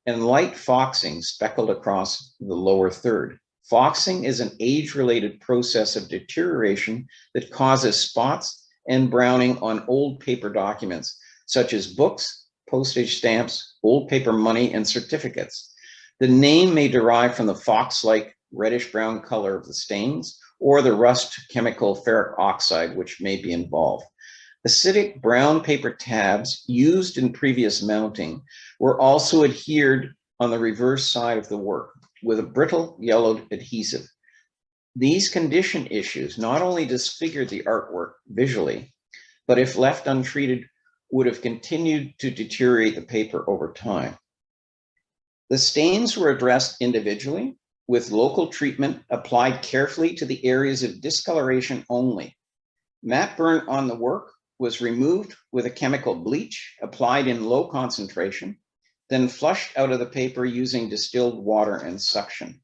and light foxing speckled across the lower third. Foxing is an age-related process of deterioration that causes spots and browning on old paper documents, such as books, postage stamps, old paper money, and certificates. The name may derive from the fox-like reddish-brown color of the stains or the rust chemical ferric oxide, which may be involved. Acidic brown paper tabs used in previous mounting were also adhered on the reverse side of the work with a brittle yellowed adhesive. These condition issues not only disfigured the artwork visually, but if left untreated, would have continued to deteriorate the paper over time. The stains were addressed individually with local treatment applied carefully to the areas of discoloration only. Matte burn on the work was removed with a chemical bleach applied in low concentration, then flushed out of the paper using distilled water and suction.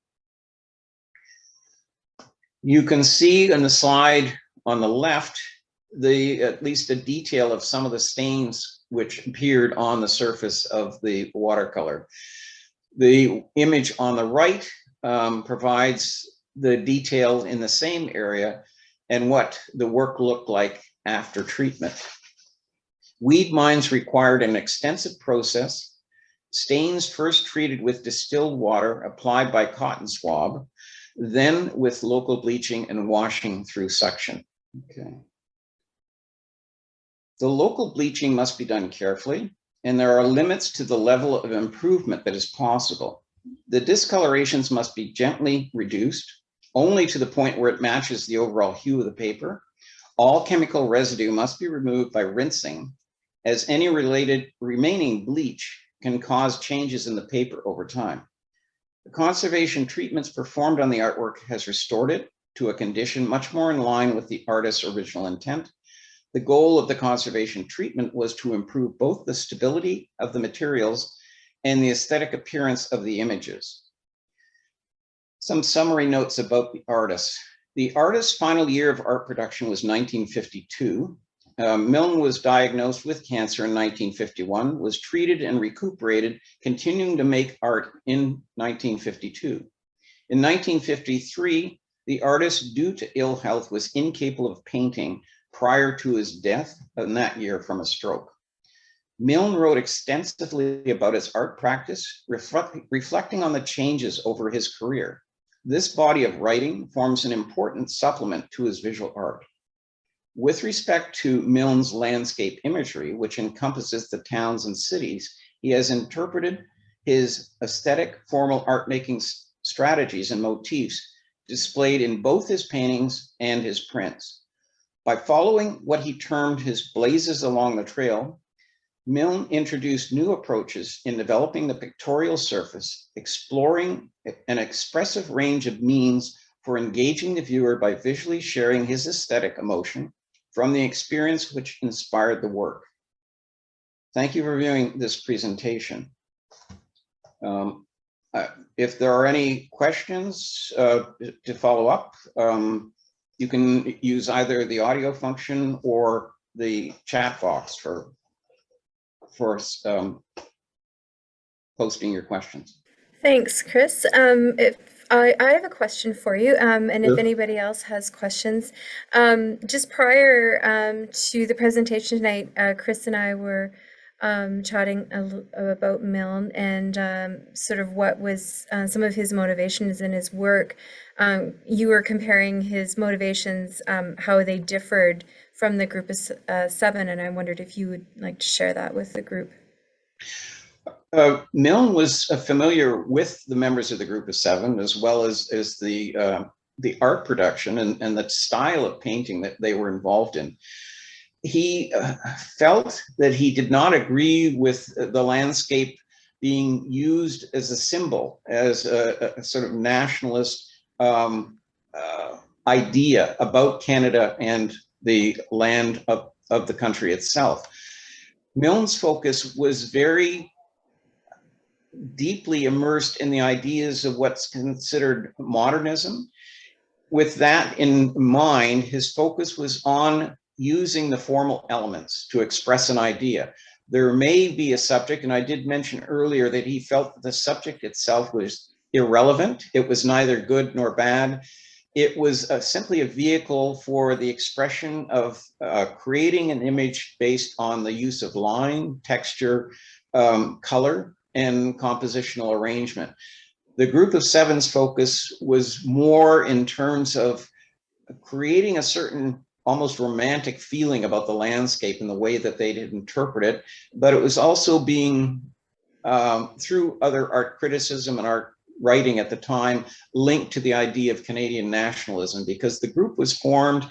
You can see on the slide on the left, at least a detail of some of the stains which appeared on the surface of the watercolor. The image on the right provides the detail in the same area and what the work looked like after treatment. Weed mines required an extensive process. Stains first treated with distilled water applied by cotton swab, then with local bleaching and washing through suction. Okay. The local bleaching must be done carefully, and there are limits to the level of improvement that is possible. The discolorations must be gently reduced, only to the point where it matches the overall hue of the paper. All chemical residue must be removed by rinsing, as any remaining bleach can cause changes in the paper over time. The conservation treatments performed on the artwork has restored it to a condition much more in line with the artist's original intent. The goal of the conservation treatment was to improve both the stability of the materials and the aesthetic appearance of the images. Some summary notes about the artist. The artist's final year of art production was 1952. Milne was diagnosed with cancer in 1951, was treated and recuperated, continuing to make art in 1952. In 1953, the artist, due to ill health, was incapable of painting prior to his death in that year from a stroke. Milne wrote extensively about his art practice, reflecting on the changes over his career. This body of writing forms an important supplement to his visual art. With respect to Milne's landscape imagery, which encompasses the towns and cities, he has interpreted his aesthetic formal art making strategies and motifs displayed in both his paintings and his prints. By following what he termed his blazes along the trail, Milne introduced new approaches in developing the pictorial surface, exploring an expressive range of means for engaging the viewer by visually sharing his aesthetic emotion from the experience which inspired the work. Thank you for viewing this presentation. If there are any questions to follow up, you can use either the audio function or the chat box for posting your questions. Thanks, Chris. If I have a question for you, and if Sure. anybody else has questions, just prior to the presentation tonight, Chris and I were chatting about Milne and sort of what was some of his motivations in his work. You were comparing his motivations, how they differed from the group of seven, and I wondered if you would like to share that with the group. Milne was familiar with the members of the group of seven, as well as the art production and the style of painting that they were involved in. He felt that he did not agree with the landscape being used as a symbol, as a sort of nationalist idea about Canada and the land of the country itself. Milne's focus was very deeply immersed in the ideas of what's considered modernism. With that in mind, his focus was on using the formal elements to express an idea. There may be a subject, and I did mention earlier that he felt that the subject itself was irrelevant. It was neither good nor bad. It was simply a vehicle for the expression of creating an image based on the use of line, texture, color, and compositional arrangement. The group of seven's focus was more in terms of creating a certain almost romantic feeling about the landscape and the way that they'd interpret it, but it was also being, through other art criticism and art writing at the time, linked to the idea of Canadian nationalism, because the group was formed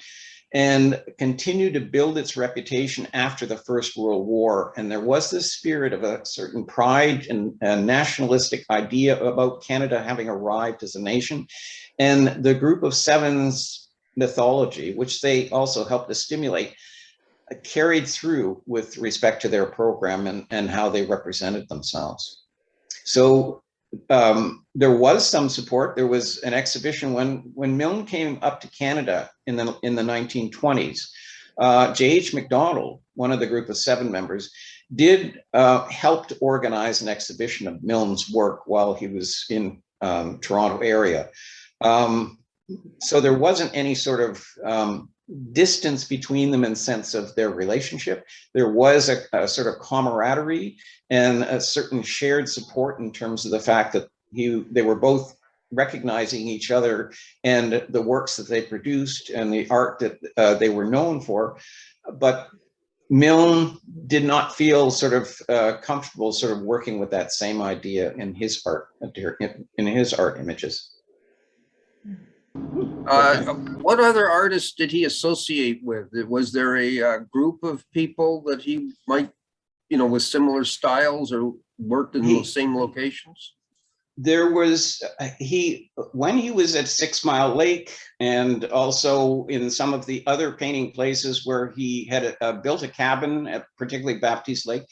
and continued to build its reputation after the First World War. And there was this spirit of a certain pride and nationalistic idea about Canada having arrived as a nation. And the group of seven's mythology, which they also helped to stimulate, carried through with respect to their program and how they represented themselves. So there was some support. There was an exhibition when Milne came up to Canada in the 1920s. J.H. MacDonald, one of the group of seven members, did help to organize an exhibition of Milne's work while he was in Toronto area. So there wasn't any sort of distance between them in sense of their relationship. There was a sort of camaraderie and a certain shared support in terms of the fact that they were both recognizing each other and the works that they produced and the art that they were known for. But Milne did not feel sort of comfortable sort of working with that same idea in his art images. What other artists did he associate with? Was there a group of people that he might, with similar styles or worked in those same locations? There was, when he was at 6 Mile Lake and also in some of the other painting places where he had built a cabin at particularly Baptiste Lake,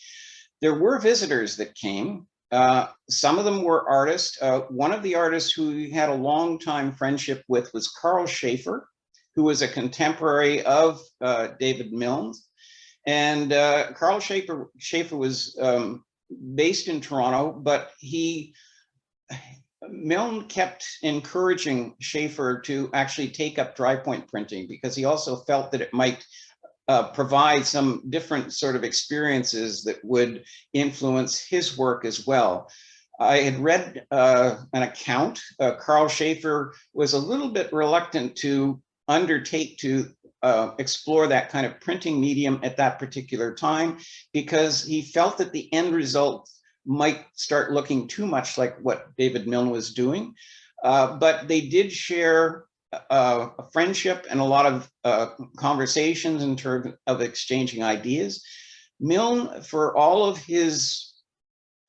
there were visitors that came. Some of them were artists. One of the artists who he had a long time friendship with was Carl Schaefer, who was a contemporary of David Milne. And Carl Schaefer was based in Toronto, but Milne kept encouraging Schaefer to actually take up Drypoint printing because he also felt that it might provide some different sort of experiences that would influence his work as well. I had read an account. Carl Schaefer was a little bit reluctant to undertake to explore that kind of printing medium at that particular time because he felt that the end result might start looking too much like what David Milne was doing. But they did share a friendship and a lot of conversations in terms of exchanging ideas. Milne, for all of his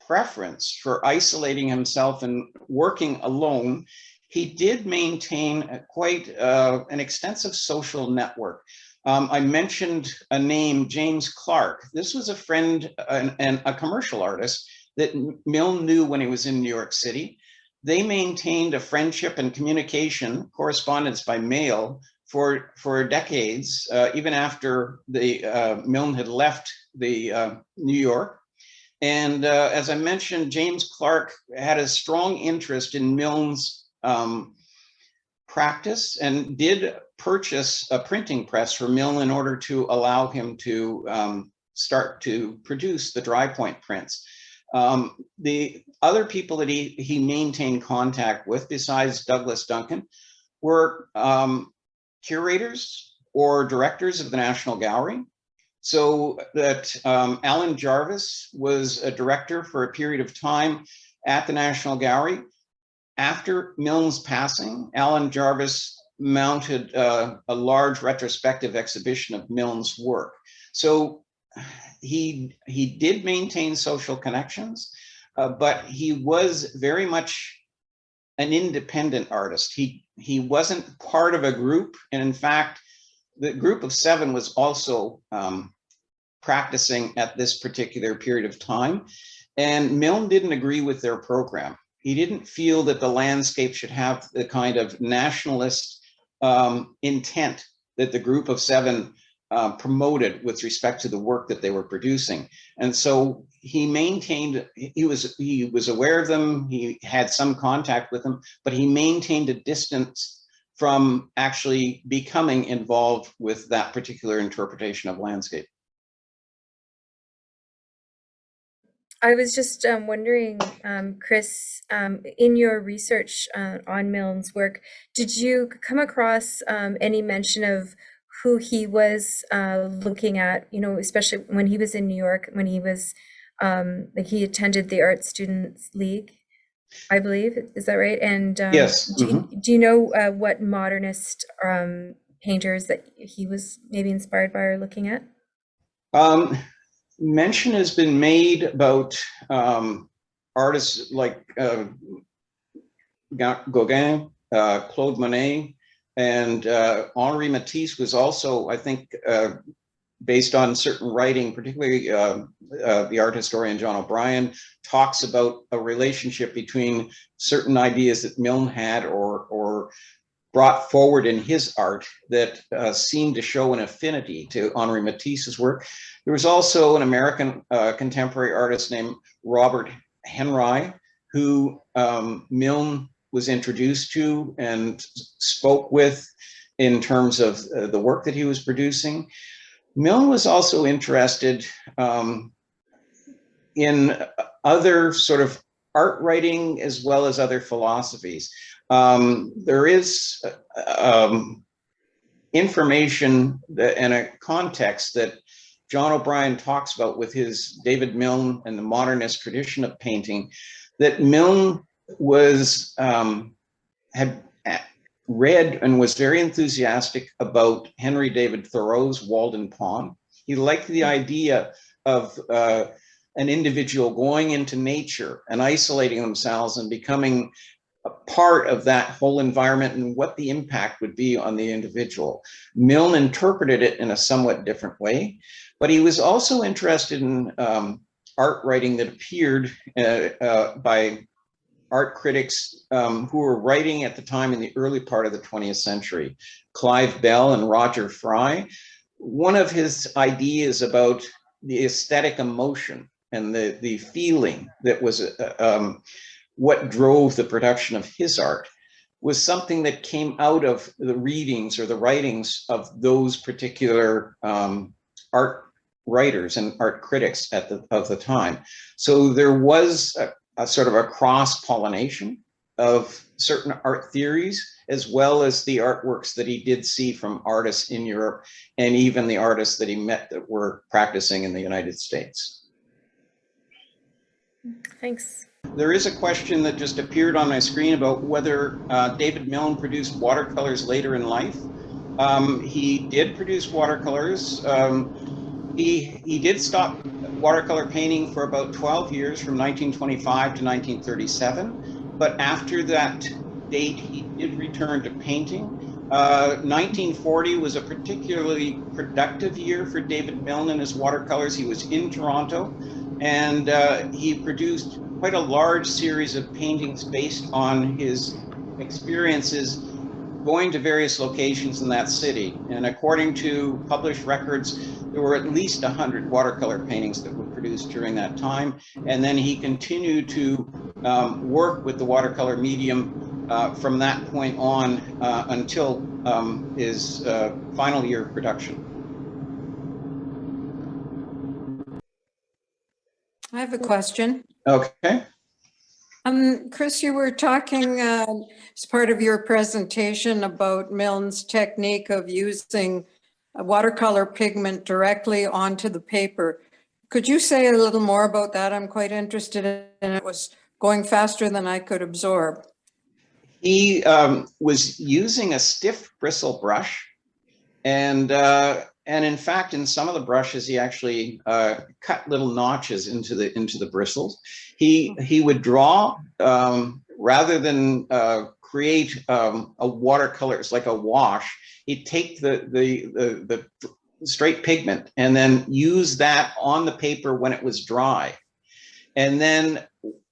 preference for isolating himself and working alone, he did maintain quite an extensive social network. I mentioned a name, James Clark. This was a friend and a commercial artist that Milne knew when he was in New York City. They maintained a friendship and communication, correspondence by mail for decades, even after Milne had left New York. And as I mentioned, James Clark had a strong interest in Milne's practice and did purchase a printing press for Milne in order to allow him to start to produce the Drypoint prints. The other people that he maintained contact with, besides Douglas Duncan, were curators or directors of the National Gallery. So that Alan Jarvis was a director for a period of time at the National Gallery. After Milne's passing, Alan Jarvis mounted a large retrospective exhibition of Milne's work. So he did maintain social connections, but he was very much an independent artist. He wasn't part of a group, and in fact, the group of seven was also practicing at this particular period of time, and Milne didn't agree with their program. He didn't feel that the landscape should have the kind of nationalist intent that the group of seven promoted with respect to the work that they were producing. And so he maintained, he was aware of them, he had some contact with them, but he maintained a distance from actually becoming involved with that particular interpretation of landscape. I was just wondering, Chris, in your research on Milne's work, did you come across any mention of who he was looking at, you know, especially when he was in New York, when he was, like he attended the Art Students League, I believe, is that right? And Yes. do you know what modernist painters that he was maybe inspired by or looking at? Mention has been made about artists like Gauguin, Claude Monet, and Henri Matisse was also, I think, based on certain writing, particularly the art historian John O'Brien talks about a relationship between certain ideas that Milne had or brought forward in his art that seemed to show an affinity to Henri Matisse's work. There was also an American contemporary artist named Robert Henry, who Milne was introduced to and spoke with in terms of the work that he was producing. Milne was also interested in other sort of art writing as well as other philosophies. There is information and a context that John O'Brien talks about with his David Milne and the modernist tradition of painting, that Milne was had read and was very enthusiastic about Henry David Thoreau's Walden Pond. He liked the idea of an individual going into nature and isolating themselves and becoming a part of that whole environment and what the impact would be on the individual. Milne interpreted it in a somewhat different way, but he was also interested in art writing that appeared by art critics who were writing at the time in the early part of the 20th century, Clive Bell and Roger Fry. One of his ideas about the aesthetic emotion and the feeling that was what drove the production of his art was something that came out of the readings or the writings of those particular art writers and art critics of the time. So there was a sort of a cross-pollination of certain art theories, as well as the artworks that he did see from artists in Europe, and even the artists that he met that were practicing in the United States. Thanks. There is a question that just appeared on my screen about whether David Milne produced watercolors later in life. He did produce watercolors. He did stop watercolor painting for about 12 years, from 1925 to 1937. But after that date, he did return to painting. 1940 was a particularly productive year for David Milne and his watercolors. He was in Toronto, and he produced quite a large series of paintings based on his experiences going to various locations in that city. And according to published records, there were at least 100 watercolor paintings that were produced during that time. And then he continued to work with the watercolor medium from that point on until his final year of production. I have a question. Okay. Chris, you were talking as part of your presentation about Milne's technique of using a watercolor pigment directly onto the paper. Could you say a little more about that? I'm quite interested in it. It was going faster than I could absorb. He was using a stiff bristle brush, and in fact, in some of the brushes, he actually cut little notches into the bristles. He would draw rather than create a watercolor. It's like a wash. He'd take the straight pigment and then use that on the paper when it was dry, and then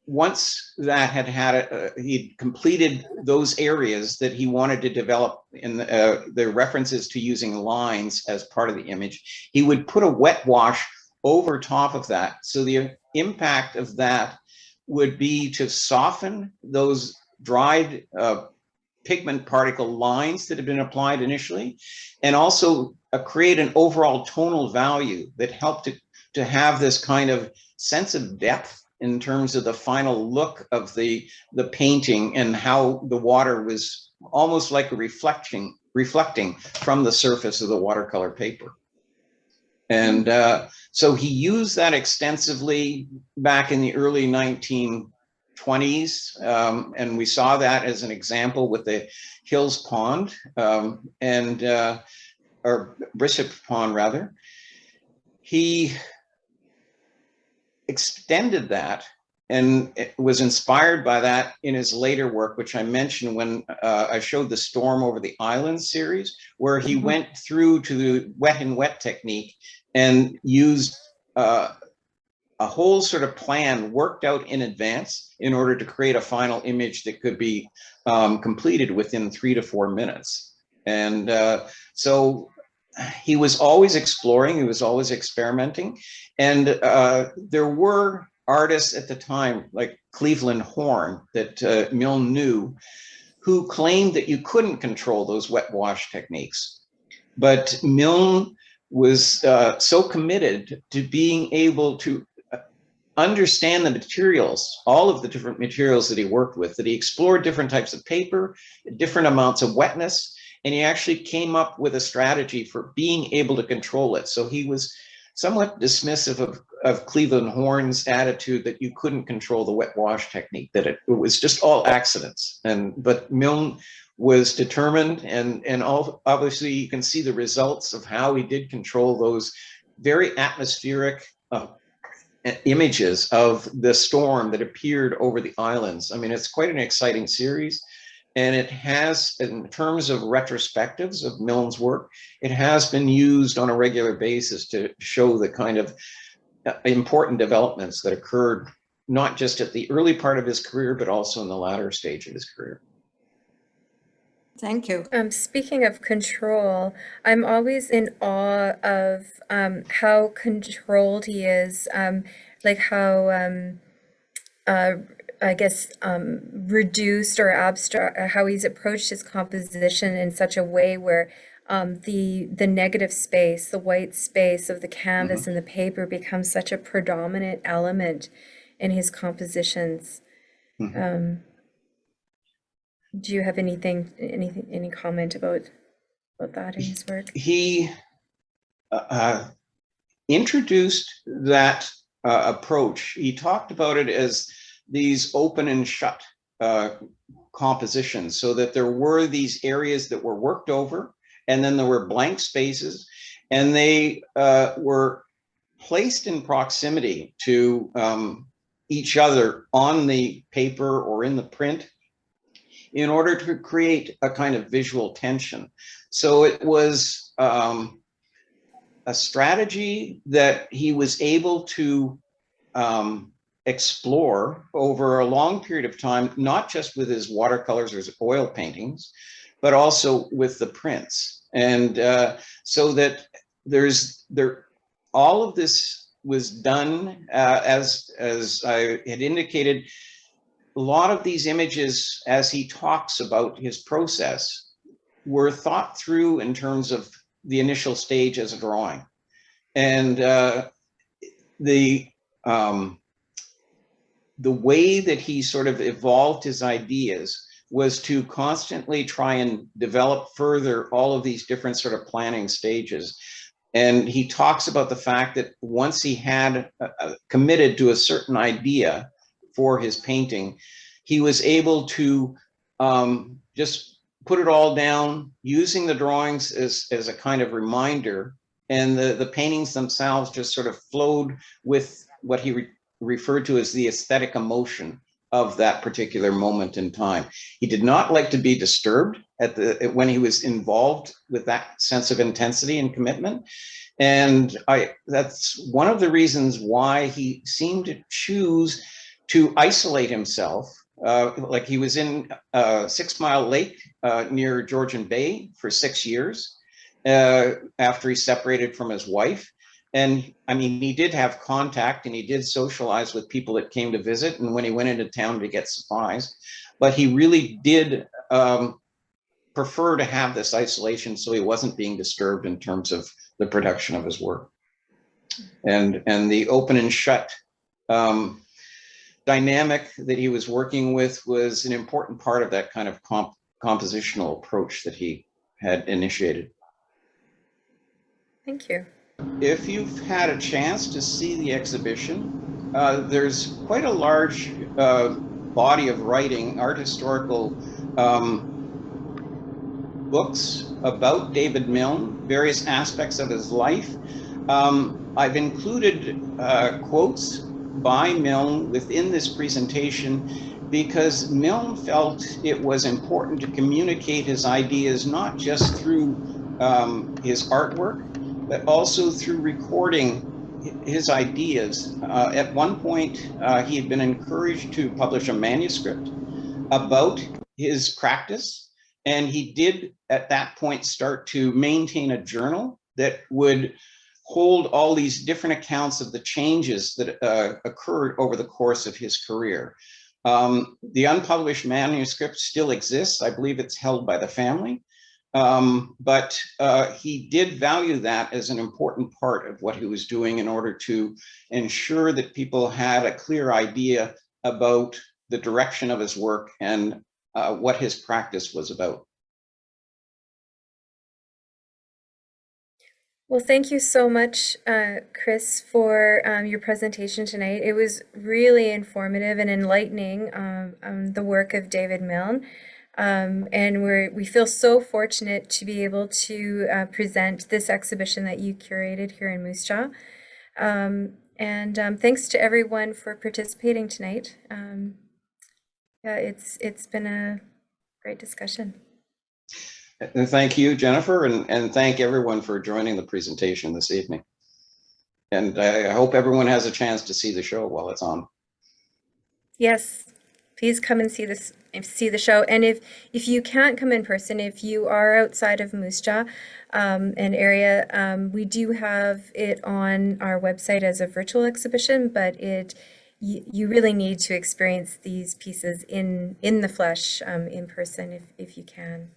once that he'd completed those areas that he wanted to develop in the references to using lines as part of the image, he would put a wet wash over top of that. So the impact of that would be to soften those dried pigment particle lines that have been applied initially, and also create an overall tonal value that helped to have this kind of sense of depth in terms of the final look of the painting, and how the water was almost like a reflecting from the surface of the watercolor paper. And so he used that extensively back in the early 1920s. And we saw that as an example with the Hills Pond or Bishop Pond rather. He extended that and was inspired by that in his later work, which I mentioned when I showed the Storm Over the Island series, where he went through to the wet and wet technique and used a whole sort of plan worked out in advance in order to create a final image that could be completed within 3 to 4 minutes. And so he was always exploring, he was always experimenting. And there were artists at the time, like Cleveland Horn, that Milne knew, who claimed that you couldn't control those wet wash techniques. But Milne was so committed to being able to understand the materials, all of the different materials that he worked with, that he explored different types of paper, different amounts of wetness, and he actually came up with a strategy for being able to control it. So he was somewhat dismissive of Cleveland Horn's attitude that you couldn't control the wet wash technique, that it was just all accidents. But Milne was determined, and obviously you can see the results of how he did control those very atmospheric images of the storm that appeared over the islands. I mean, it's quite an exciting series. And it has, in terms of retrospectives of Milne's work, it has been used on a regular basis to show the kind of important developments that occurred, not just at the early part of his career, but also in the latter stage of his career. Thank you. Speaking of control, I'm always in awe of how controlled he is, like how I guess reduced or abstract, how he's approached his composition in such a way where the negative space, the white space of the canvas and the paper becomes such a predominant element in his compositions. Do you have any comment about that in his work? He introduced that approach. He talked about it as these open and shut compositions, so that there were these areas that were worked over, and then there were blank spaces, and they were placed in proximity to each other on the paper or in the print in order to create a kind of visual tension. So it was a strategy that he was able to explore over a long period of time, not just with his watercolors or his oil paintings, but also with the prints. And so that all of this was done as I had indicated. A lot of these images, as he talks about his process, were thought through in terms of the initial stage as a drawing. And the way that he sort of evolved his ideas was to constantly try and develop further all of these different sort of planning stages. And he talks about the fact that once he had committed to a certain idea for his painting, he was able to just put it all down using the drawings as a kind of reminder, and the paintings themselves just sort of flowed with what he referred to as the aesthetic emotion of that particular moment in time. He did not like to be disturbed when he was involved with that sense of intensity and commitment. And that's one of the reasons why he seemed to choose to isolate himself. Like he was in 6 Mile Lake near Georgian Bay for 6 years after he separated from his wife. And I mean, he did have contact and he did socialize with people that came to visit and when he went into town to get supplies, but he really did prefer to have this isolation so he wasn't being disturbed in terms of the production of his work. And the open and shut dynamic that he was working with was an important part of that kind of compositional approach that he had initiated. Thank you. If you've had a chance to see the exhibition, there's quite a large body of writing, art historical books about David Milne, various aspects of his life. I've included quotes by Milne within this presentation because Milne felt it was important to communicate his ideas not just through his artwork, but also through recording his ideas. At one point, he had been encouraged to publish a manuscript about his practice, and he did at that point start to maintain a journal that would hold all these different accounts of the changes that occurred over the course of his career. The unpublished manuscript still exists. I believe it's held by the family. But he did value that as an important part of what he was doing in order to ensure that people had a clear idea about the direction of his work and what his practice was about. Well, thank you so much, Chris, for your presentation tonight. It was really informative and enlightening the work of David Milne. And we feel so fortunate to be able to present this exhibition that you curated here in Moose Jaw. And thanks to everyone for participating tonight. Yeah, it's been a great discussion. And thank you, Jennifer, and thank everyone for joining the presentation this evening. And I hope everyone has a chance to see the show while it's on. Yes, please come and see the show. And if you can't come in person, if you are outside of Moose Jaw, an area, we do have it on our website as a virtual exhibition, but you really need to experience these pieces in the flesh, in person, if you can,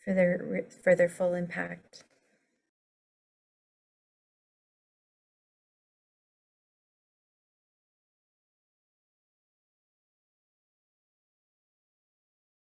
for their full impact.